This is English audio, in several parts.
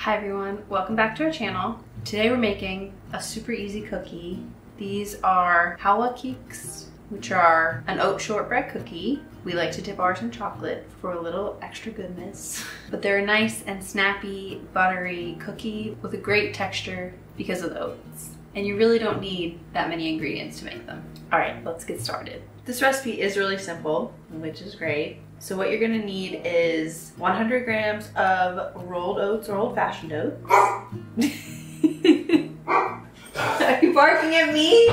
Hi everyone, welcome back to our channel. Today we're making a super easy cookie. These are Havrekiks, which are an oat shortbread cookie. We like to dip ours in chocolate for a little extra goodness. But they're a nice and snappy, buttery cookie with a great texture because of the oats. And you really don't need that many ingredients to make them. All right, let's get started. This recipe is really simple, which is great. So what you're gonna need is 100 grams of rolled oats or old-fashioned oats. Are you barking at me?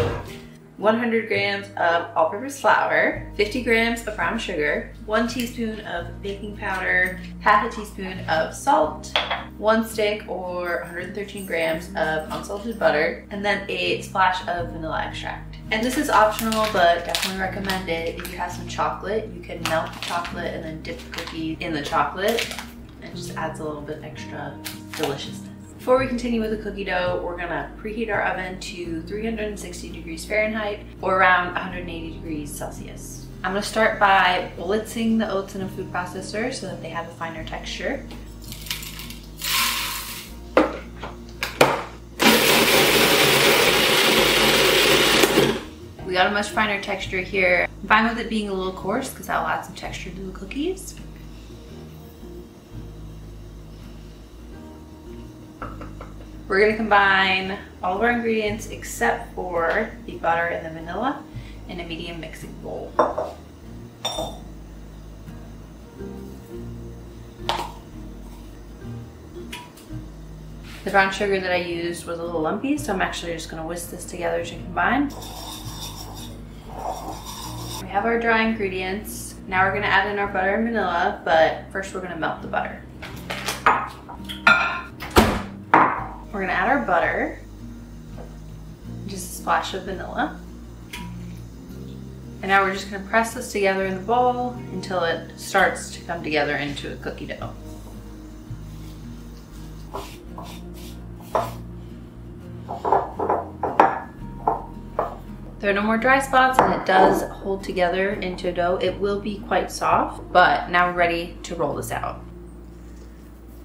100 grams of all-purpose flour, 50 grams of brown sugar, 1 teaspoon of baking powder, half a teaspoon of salt, 1 stick or 113 grams of unsalted butter, and then a splash of vanilla extract. And this is optional, but definitely recommend it. If you have some chocolate, you can melt the chocolate and then dip the cookie in the chocolate. It just adds a little bit extra deliciousness. Before we continue with the cookie dough, we're gonna preheat our oven to 360 degrees Fahrenheit or around 180 degrees Celsius. I'm gonna start by blitzing the oats in a food processor so that they have a finer texture. We got a much finer texture here. I'm fine with it being a little coarse because that'll add some texture to the cookies. We're gonna combine all of our ingredients except for the butter and the vanilla in a medium mixing bowl. The brown sugar that I used was a little lumpy, so I'm actually just gonna whisk this together to combine. We have our dry ingredients. Now we're gonna add in our butter and vanilla, but first we're gonna melt the butter. We're gonna add our butter, just a splash of vanilla. And now we're just gonna press this together in the bowl until it starts to come together into a cookie dough. There are no more dry spots and it does hold together into a dough. It will be quite soft, but now we're ready to roll this out.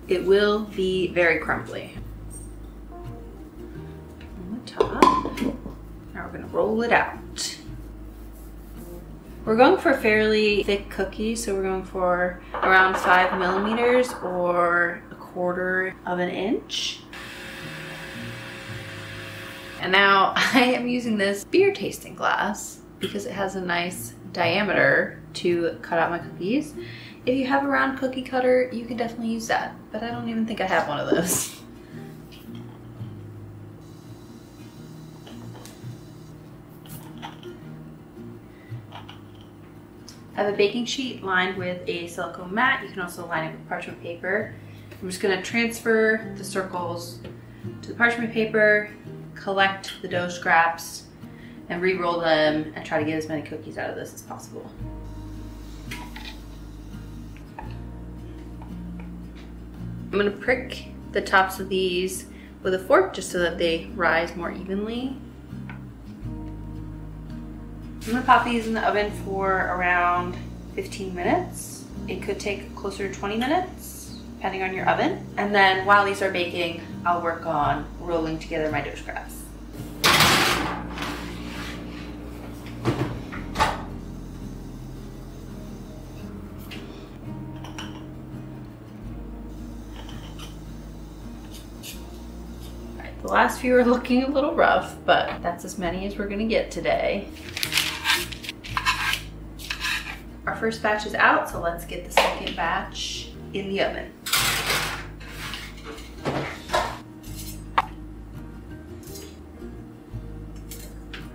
It will be very crumbly. On the top. Now we're gonna roll it out. We're going for a fairly thick cookie, so we're going for around 5 millimeters or 1/4 of an inch. And now I am using this beer tasting glass because it has a nice diameter to cut out my cookies. If you have a round cookie cutter, you can definitely use that, but I don't even think I have one of those. I have a baking sheet lined with a silicone mat. You can also line it with parchment paper. I'm just gonna transfer the circles to the parchment paper, collect the dough scraps, and re-roll them and try to get as many cookies out of this as possible. I'm gonna prick the tops of these with a fork just so that they rise more evenly. I'm gonna pop these in the oven for around 15 minutes. It could take closer to 20 minutes, depending on your oven. And then while these are baking, I'll work on rolling together my dough scraps. Alright, the last few are looking a little rough, but that's as many as we're gonna get today. Our first batch is out, so let's get the second batch in the oven.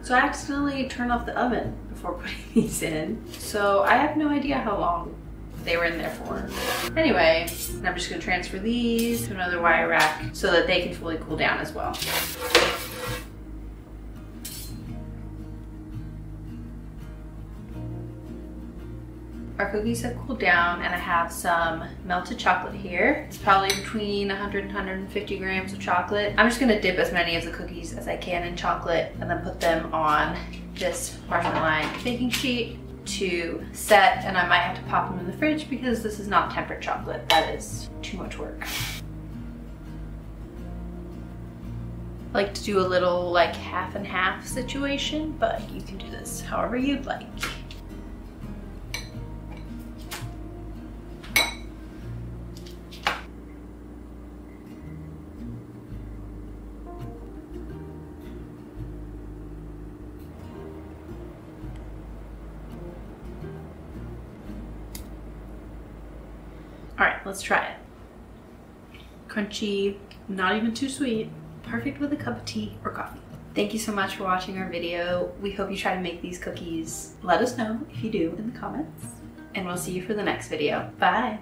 So I accidentally turned off the oven before putting these in. So I have no idea how long they were in there for. Anyway, I'm just gonna transfer these to another wire rack so that they can fully cool down as well. Our cookies have cooled down and I have some melted chocolate here. It's probably between 100 and 150 grams of chocolate. I'm just gonna dip as many of the cookies as I can in chocolate and then put them on this parchment lined baking sheet to set, and I might have to pop them in the fridge because this is not tempered chocolate. That is too much work. I like to do a little like half and half situation, but you can do this however you'd like. All right, let's try it. Crunchy, not even too sweet, perfect with a cup of tea or coffee. Thank you so much for watching our video. We hope you try to make these cookies. Let us know if you do in the comments, and we'll see you for the next video. Bye.